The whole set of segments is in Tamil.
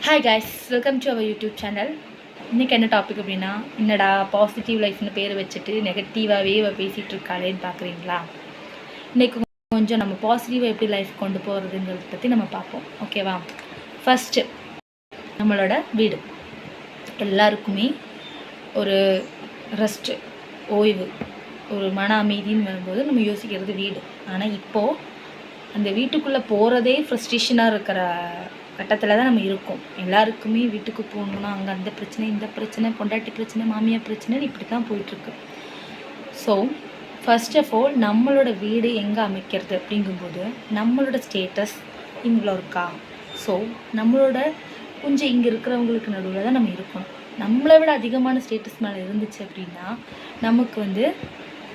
Hi guys, welcome to our YouTube channel. இன்றைக்கி என்ன டாபிக் அப்படின்னா, என்னடா பாசிட்டிவ் லைஃப்னு பேர் வச்சுட்டு நெகட்டிவாகவே பேசிகிட்டு இருக்காளேன்னு பார்க்குறீங்களா? இன்றைக்கி கொஞ்சம் நம்ம பாசிட்டிவாக எப்படி லைஃப் கொண்டு போகிறதுங்கிறத பற்றி நம்ம பார்ப்போம். ஓகேவா? ஃபஸ்ட்டு நம்மளோட வீடு. எல்லாருக்குமே ஒரு ரெஸ்ட்டு, ஓய்வு, ஒரு மன அமைதின்னு வரும்போது நம்ம யோசிக்கிறது வீடு. ஆனால் இப்போது அந்த வீட்டுக்குள்ளே போகிறதே ஃப்ரஸ்ட்ரேஷனாக இருக்கிற கட்டத்தில் தான் நம்ம இருக்கோம். எல்லாருக்குமே வீட்டுக்கு போகணுன்னா அங்கே அந்த பிரச்சனை, இந்த பிரச்சனை, பொண்டாட்டி பிரச்சனை, மாமியார் பிரச்சனைன்னு இப்படி தான் போயிட்டுருக்கு. ஸோ ஃபர்ஸ்ட் ஆஃப் ஆல் நம்மளோட வீடு எங்கே அமைக்கிறது அப்படிங்கும்போது நம்மளோட ஸ்டேட்டஸ் இவ்வளோ இருக்கா. ஸோ நம்மளோட கொஞ்சம் இங்கே இருக்கிறவங்களுக்கு நடுவில் தான் நம்ம இருக்கணும். நம்மளை விட அதிகமான ஸ்டேட்டஸ் மேலே இருந்துச்சு அப்படின்னா நமக்கு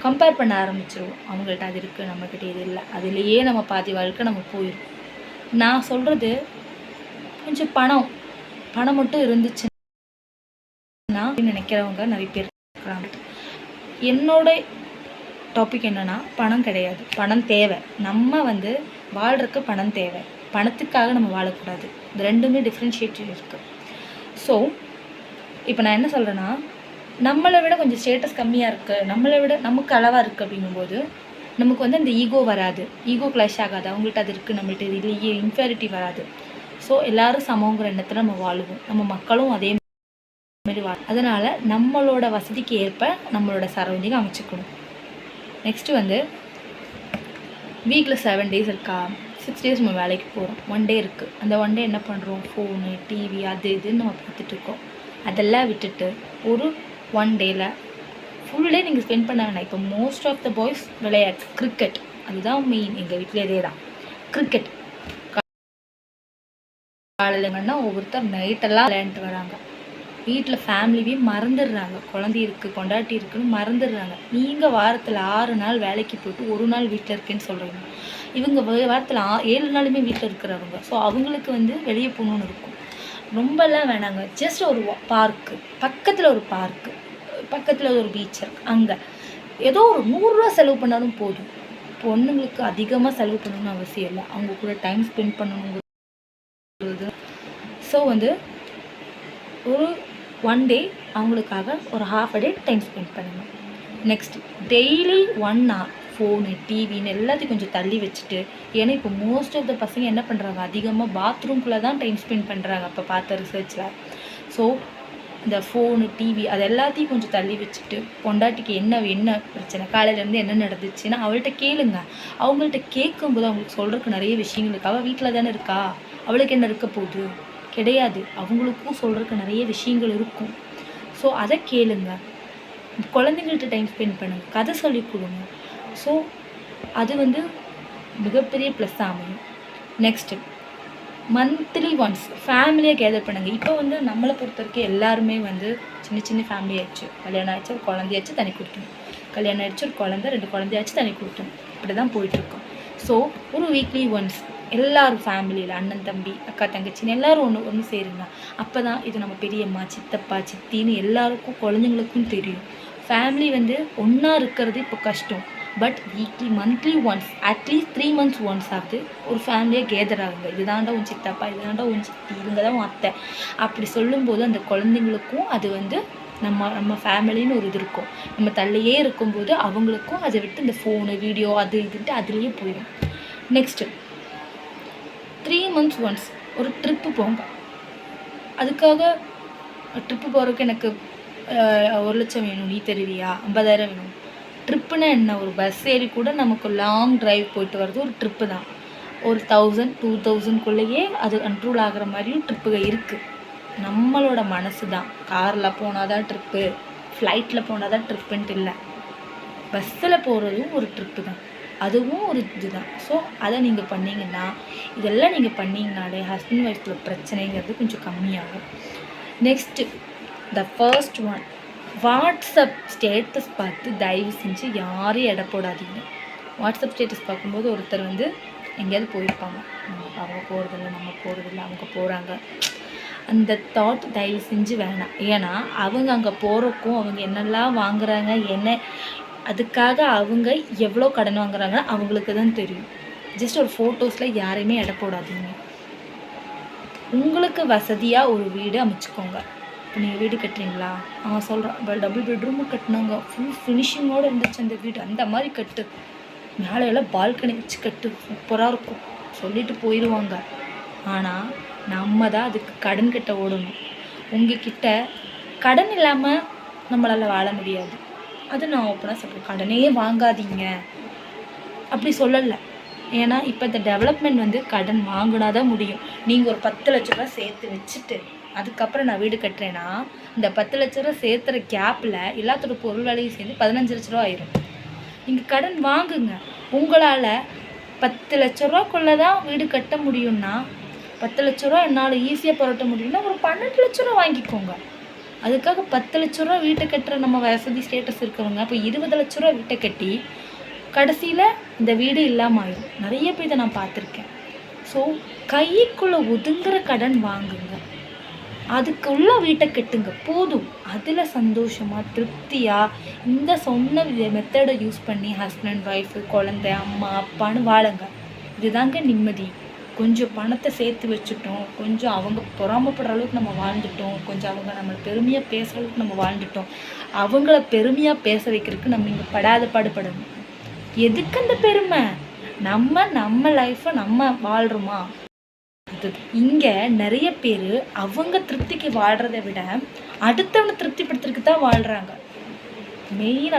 கம்பேர் பண்ண ஆரம்பிச்சிருவோம். அவங்கள்ட்ட அது இருக்குது, நம்மக்கிட்ட இது இல்லை, அதுலேயே நம்ம பாதி வாழ்க்கை நம்ம போயிடும். நான் சொல்கிறது கொஞ்சம் பணம் மட்டும் இருந்துச்சுன்னா நினைக்கிறவங்க நிறைய பேர் இருக்கிறாங்க. என்னோட டாபிக் என்னென்னா, பணம் கிடையாது, பணம் தேவை. நம்ம வாழ்கிறதுக்கு பணம் தேவை, பணத்துக்காக நம்ம வாழக்கூடாது. இது ரெண்டுமே டிஃப்ரென்ஷியேட்டிவ் இருக்குது. ஸோ இப்போ நான் என்ன சொல்கிறேன்னா, நம்மளை விட கொஞ்சம் ஸ்டேட்டஸ் கம்மியாக இருக்குது, நம்மளை விட நமக்கு அளவாக இருக்குது அப்படிங்கும்போது நமக்கு அந்த ஈகோ வராது, ஈகோ கிளாஷ் ஆகாது. அவங்கள்ட்ட அது இருக்குது, நம்மள்ட்ட இது இல்லையே, இன்ஃபீரியாரிட்டி வராது. ஸோ எல்லோரும் சமங்கிற எண்ணத்தில் நம்ம வாழுவோம். நம்ம மக்களும் அதே மாதிரி அதனால் நம்மளோட வசதிக்கு ஏற்ப நம்மளோட சரௌண்டிங் அமைச்சிக்கணும். நெக்ஸ்ட்டு வீக்கில் 7 days இருக்கா, 6 days நம்ம வேலைக்கு போகிறோம், 1 day இருக்குது. அந்த 1 day என்ன பண்ணுறோம், ஃபோனு, டிவி, அது இதுன்னு நம்ம பார்த்துட்ருக்கோம். அதெல்லாம் விட்டுட்டு ஒரு 1 dayல ஃபுல் டே நீங்கள் ஸ்பெண்ட் பண்ண வேணாம். இப்போ மோஸ்ட் ஆஃப் த பாய்ஸ் விளையாட்டு, கிரிக்கெட், அதுதான் மெயின். எங்கள் வீட்டில் இதே தான், கிரிக்கெட். காலையிலங்கன்னா ஒவ்வொருத்தர் நைட்டெல்லாம் விளையாண்டுட்டு வராங்க. வீட்டில் ஃபேமிலியே மறந்துடுறாங்க, குழந்தை இருக்குது, கொண்டாட்டி இருக்குன்னு மறந்துடுறாங்க. நீங்கள் வாரத்தில் 6 நாள் வேலைக்கு போய்ட்டு 1 நாள் வீட்டில் இருக்கேன்னு சொல்கிறீங்க. இவங்க வாரத்தில் 7 நாளுமே வீட்டில் இருக்கிறவங்க. ஸோ அவங்களுக்கு வெளியே போகணுன்னு இருக்கும். ரொம்பலாம் வேணாங்க, ஜஸ்ட் ஒரு பார்க்கு, பக்கத்தில் ஒரு பார்க்கு, பக்கத்தில் ஒரு பீச் இருக்குது, அங்கே ஏதோ ஒரு 100 ரூபா செலவு பண்ணாலும் போதும். பொண்ணுங்களுக்கு அதிகமாக செலவு பண்ணணும்னு அவசியம் இல்லை, அவங்க கூட டைம் ஸ்பெண்ட் பண்ணணும். ஸோ ஒரு 1 day அவங்களுக்காக ஒரு ½ a day டைம் ஸ்பெண்ட் பண்ணணும். நெக்ஸ்ட் டெய்லி 1 hour ஃபோனு, டிவின்னு எல்லாத்தையும் கொஞ்சம் தள்ளி வச்சுட்டு, ஏன்னா இப்போ மோஸ்ட் ஆஃப் த பசங்க என்ன பண்ணுறாங்க, அதிகமாக பாத்ரூம்குள்ளே தான் டைம் ஸ்பெண்ட் பண்ணுறாங்க. அப்போ பார்த்த ரிசர்ச்சில். ஸோ இந்த ஃபோனு, டிவி அது எல்லாத்தையும் கொஞ்சம் தள்ளி வச்சுட்டு, பொண்டாட்டிக்கு என்ன பிரச்சனை, காலையிலேருந்து என்ன நடந்துச்சுன்னா அவள்கிட்ட கேளுங்க. அவங்கள்ட்ட கேட்கும்போது அவங்களுக்கு சொல்கிறதுக்கு நிறைய விஷயங்கள் இருக்குது. அவள் வீட்டில் தானே இருக்கா, அவளுக்கு என்ன இருக்க போகுது, கிடையாது. அவங்களுக்கும் சொல்கிறதுக்கு நிறைய விஷயங்கள் இருக்கும். ஸோ அதை கேளுங்க. குழந்தைங்கள்ட்ட டைம் ஸ்பெண்ட் பண்ணுங்கள், கதை சொல்லி கொடுங்க. ஸோ அது மிகப்பெரிய ப்ளஸ் அமையும். நெக்ஸ்ட்டு மந்த்லி ஒன்ஸ் ஃபேமிலியாக கேதர் பண்ணுங்கள். இப்போ நம்மளை பொறுத்த வரைக்கும் எல்லாருமே சின்ன சின்ன ஃபேமிலி ஆயிடுச்சு. கல்யாணம் ஆயிடுச்சு, ஒரு குழந்தையாச்சு தனி கொடுக்கணும், கல்யாணம் ஆயிடுச்சு, ஒரு குழந்தை, 2 குழந்தையாச்சு தனி கொடுக்கணும். இப்படி தான் போயிட்டுருக்கோம். ஸோ ஒரு வீக்லி ஒன்ஸ் எல்லோரும் ஃபேமிலியில் அண்ணன், தம்பி, அக்கா, தங்கச்சின்னு எல்லோரும் ஒன்று சேருங்க. அப்போ தான் இது நம்ம பெரியம்மா, சித்தப்பா, சித்தின்னு எல்லாருக்கும் குழந்தைங்களுக்கும் தெரியும். ஃபேமிலி ஒன்றா இருக்கிறது இப்போ கஷ்டம். But weekly monthly once, at least 3 months once ஆகுது ஒரு ஃபேமிலியாக கேதர் ஆகுங்க. இதுதாண்டா உன் சித்தப்பா, இதுதாண்டா உன் சித்தி, இவங்க தான் உன் அத்தை, அப்படி சொல்லும்போது அந்த குழந்தைங்களுக்கும் அது நம்ம ஃபேமிலின்னு ஒரு இது இருக்கும். நம்ம தள்ளியே இருக்கும்போது அவங்களுக்கும் அதை விட்டு இந்த ஃபோனு, வீடியோ, அது இதுன்ட்டு அதுலேயே போயிடும். நெக்ஸ்ட்டு 3 months ஒன்ஸ் ஒரு ட்ரிப்பு போங்க. அதுக்காக ட்ரிப்பு போகிறதுக்கு எனக்கு 1 லட்சம் வேணும், நீ தருவியா, 50,000 வேணும். ட்ரிப்புன்னு என்ன, ஒரு பஸ் ஏறி கூட நமக்கு லாங் ட்ரைவ் போயிட்டு வர்றது ஒரு ட்ரிப்பு தான். ஒரு 1000 2000க்குள்ளேயே அது கண்ட்ரோல் ஆகிற மாதிரியும் ட்ரிப்புகள் இருக்குது. நம்மளோட மனசு தான். காரில் போனால் தான் ட்ரிப்பு, ஃப்ளைட்டில் போனால் தான் ட்ரிப்புன்ட்டு இல்லை. பஸ்ஸில் போகிறதும் ஒரு ட்ரிப்பு தான், அதுவும் ஒரு இது தான். ஸோ அதை நீங்கள் பண்ணிங்கன்னா, இதெல்லாம் நீங்கள் பண்ணிங்கனாலே ஹஸ்பண்ட் ஒய்ஃபில் பிரச்சனைங்கிறது கொஞ்சம் கம்மியாகும். Next the first one, WhatsApp status பார்த்து தயவு செஞ்சு யாரையும் எடை போடாதீங்க. வாட்ஸ்அப் ஸ்டேட்டஸ் பார்க்கும்போது ஒருத்தர் எங்கேயாவது போயிருப்பாங்க, அவங்க போகிறதில்ல, நம்ம போகிறதில்ல, அவங்க போகிறாங்க, அந்த தாட் தயவு செஞ்சு வேணாம். ஏன்னா அவங்க அங்கே போகிறக்கும் அவங்க என்னெல்லாம் வாங்குறாங்க, அதுக்காக அவங்க எவ்வளோ கடன் வாங்குறாங்க அவங்களுக்கு தான் தெரியும். ஜஸ்ட் ஒரு ஃபோட்டோஸில் யாரையுமே எடை போடாதீங்க. உங்களுக்கு வசதியாக ஒரு வீடு அமைச்சுக்கோங்க. இப்போ நீங்கள் வீடு கட்டுறீங்களா, அவன் சொல்கிறான் டபுள் பெட்ரூமு கட்டினாங்க, ஃபுல் ஃபினிஷிங்கோடு இருந்துச்சு அந்த வீடு, அந்த மாதிரி கட்டு, மேலே எல்லாம் பால்கனி வச்சு கட்டு, சூப்பராக இருக்கும் சொல்லிட்டு போயிடுவாங்க. ஆனால் நம்ம தான் அதுக்கு கடன் கட்ட ஓடணும். உங்ககிட்ட கடன் இல்லாமல் நம்மளால் வாழ முடியாது. அது நான் ஓப்பனாக சொல்கிறேன். கடனே வாங்காதீங்க அப்படி சொல்லலை. ஏன்னா இப்போ இந்த டெவலப்மெண்ட் வந்து கடன் வாங்கினா தான் முடியும். நீங்கள் ஒரு 10 லட்ச ரூபா சேர்த்து வச்சுட்டு அதுக்கப்புறம் நான் வீடு கட்டுறேன்னா இந்த 10 லட்ச ரூபா சேர்த்துற கேப்பில் எல்லாத்தோட பொருள் வேலையும் சேர்ந்து 15 லட்ச ரூபா ஆயிரும். நீங்கள் கடன் வாங்குங்க. உங்களால் 10 லட்ச ரூபாக்குள்ளே தான் வீடு கட்ட முடியும்னா 10 லட்ச ரூபா என்னால் ஈஸியாக புரட்ட முடியும்னா ஒரு 12 லட்ச ரூபா வாங்கிக்கோங்க. அதுக்காக 10 லட்ச ரூபா வீட்டை கட்டுற நம்ம வசதி ஸ்டேட்டஸ் இருக்கிறவங்க அப்போ 20 லட்ச ரூபா வீட்டை கட்டி கடைசியில் இந்த வீடு இல்லாமல் ஆயிடும். நிறைய பேர் இதை நான் பார்த்துருக்கேன். ஸோ கைக்குள்ளே ஒதுங்குற கடன் வாங்குங்க, அதுக்குள்ள வீட்டை கட்டுங்க போதும். அதில் சந்தோஷமாக திருப்தியாக இந்த சொன்ன மெத்தடை யூஸ் பண்ணி ஹஸ்பண்ட் ஒய்ஃபு குழந்தை அம்மா அப்பான்னு வாழுங்க. இதுதாங்க நிம்மதி. கொஞ்சம் பணத்தை சேர்த்து வச்சுட்டோம், கொஞ்சம் அவங்க பொறாமப்படுற அளவுக்கு நம்ம வாழ்ந்துட்டோம், கொஞ்சம் அவங்க நம்மளை பெருமையாக பேசுகிற அளவுக்கு நம்ம வாழ்ந்துட்டோம். அவங்கள பெருமையாக பேச வைக்கிறதுக்கு நம்ம இங்கே படாத பாடுபடணும். எதுக்கு அந்த பெருமை? நம்ம லைஃப்பை நம்ம வாழ்கிறோமா? அது இங்கே நிறைய பேர் அவங்க திருப்திக்கு வாழ்கிறத விட அடுத்தவனை திருப்திப்படுத்துறதுக்கு தான் வாழ்கிறாங்க. மெயின்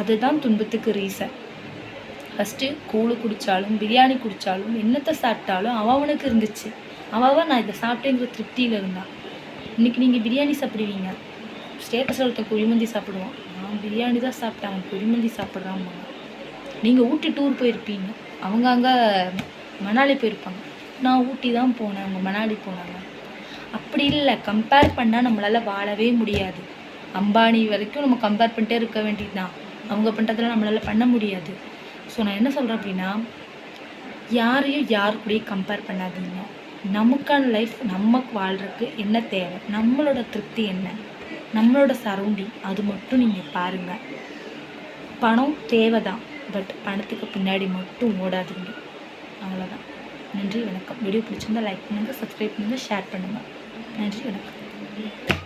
அதுதான் துன்பத்துக்கு ரீசன். ஃபஸ்ட்டு கூழு குடித்தாலும் பிரியாணி குடித்தாலும் என்னத்தை சாப்பிட்டாலும் அவனுக்கு இருந்துச்சு, அவன் நான் இதை சாப்பிட்டேங்கிற திருப்தியில் இருந்தான். இன்றைக்கி நீங்கள் பிரியாணி சாப்பிடுவீங்க, ஸ்டேட்டஸில் ஒருத்தன் குழிமந்தி சாப்பிடுவான், நான் பிரியாணி தான் சாப்பிட்டேன் அவன் குழிமந்தி சாப்பிட்றான். நீங்கள் ஊட்டி டூர் போயிருப்பீங்க, அவங்க அங்கே மணாலி போயிருப்பாங்க, நான் ஊட்டி தான் போனேன் அவங்க மணாலி போனாங்க. அப்படி இல்லை, கம்பேர் பண்ணால் நம்மளால் வாழவே முடியாது. அம்பானி வரைக்கும் நம்ம கம்பேர் பண்ணிட்டே இருக்க வேண்டியது தான். அவங்க பண்ணுறதுலாம் நம்மளால் பண்ண முடியாது. ஸோ நான் என்ன சொல்கிறேன் அப்படின்னா, யாரையும் யார் கூடயும் கம்பேர் பண்ணாதீங்க. நமக்கான லைஃப் நமக்கு வாழ்கிறதுக்கு என்ன தேவை, நம்மளோட திருப்தி என்ன, நம்மளோட சரௌண்டிங், அது மட்டும் நீங்கள் பாருங்கள். பணம் தேவை தான், பட் பணத்துக்கு பின்னாடி மட்டும் ஓடாதீங்க. அவ்வளோதான். நன்றி, வணக்கம். வீடியோ பிடிச்சிருந்தால் லைக் பண்ணுங்கள், சப்ஸ்கிரைப் பண்ணுங்கள், ஷேர் பண்ணுங்கள். நன்றி, வணக்கம்.